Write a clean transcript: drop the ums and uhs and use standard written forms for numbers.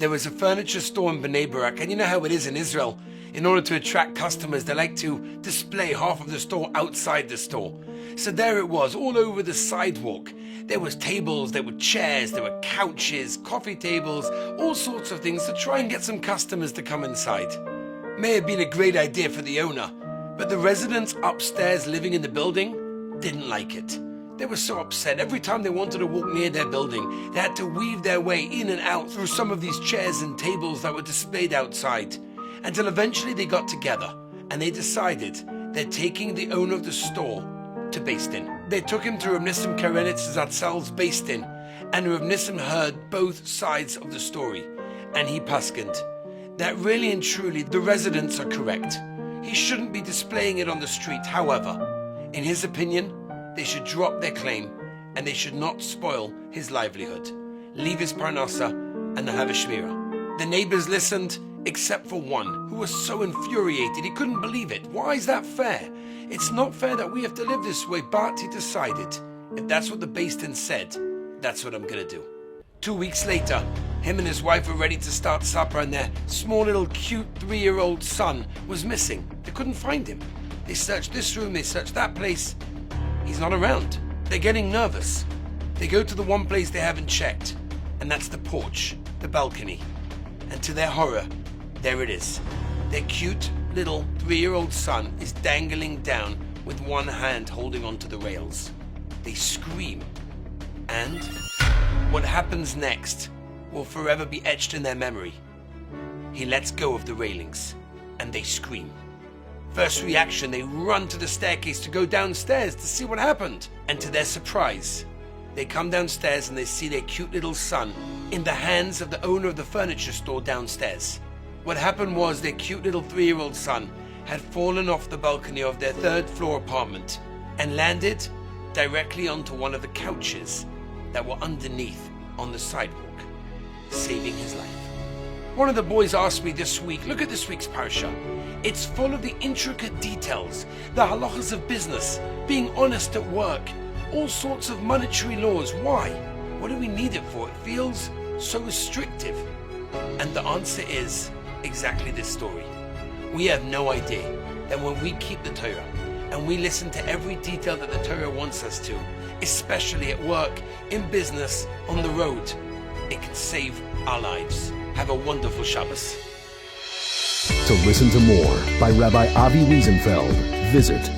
There was a furniture store in Bnei Brak, and you know how it is in Israel. In order to attract customers, they like to display half of the store outside the store. So there it was, all over the sidewalk. There was tables, there were chairs, there were couches, coffee tables, all sorts of things to try and get some customers to come inside. May have been a great idea for the owner, but the residents upstairs living in the building didn't like it. They were so upset. Every time they wanted to walk near their building, they had to weave their way in and out through some of these chairs and tables that were displayed outside, until eventually they got together and they decided they're taking the owner of the store to Beis Din. They took him to Rav Nissim Karenitz Zatzal's Beis Din, and Rav Nissim heard both sides of the story, and he paskined that really and truly the residents are correct. He shouldn't be displaying it on the street. However, in his opinion, they should drop their claim and they should not spoil his livelihood, leave his parnasa, and have a shmira. The neighbors listened, except for one who was so infuriated he couldn't believe it. Why is that fair? It's not fair that we have to live this way. But he decided, if that's what the Beis Din said, that's what I'm gonna do. 2 weeks later, him and his wife were ready to start supper, and their small little cute 3-year-old son was missing. They couldn't find him. They searched this room, they searched that place. He's not around. They're getting nervous. They go to the one place they haven't checked, and that's the porch, the balcony. And to their horror, there it is. Their cute little 3-year-old son is dangling down with one hand holding onto the rails. They scream. And what happens next will forever be etched in their memory. He lets go of the railings, and they scream. First reaction, they run to the staircase to go downstairs to see what happened. And to their surprise, they come downstairs and they see their cute little son in the hands of the owner of the furniture store downstairs. What happened was their cute little 3-year-old son had fallen off the balcony of their 3rd floor apartment and landed directly onto one of the couches that were underneath on the sidewalk, saving his life. One of the boys asked me this week, look at this week's parsha. It's full of the intricate details, the halachas of business, being honest at work, all sorts of monetary laws. Why? What do we need it for? It feels so restrictive. And the answer is exactly this story. We have no idea that when we keep the Torah and we listen to every detail that the Torah wants us to, especially at work, in business, on the road, it can save our lives. Have a wonderful Shabbos. To listen to more by Rabbi Avi Wiesenfeld, visit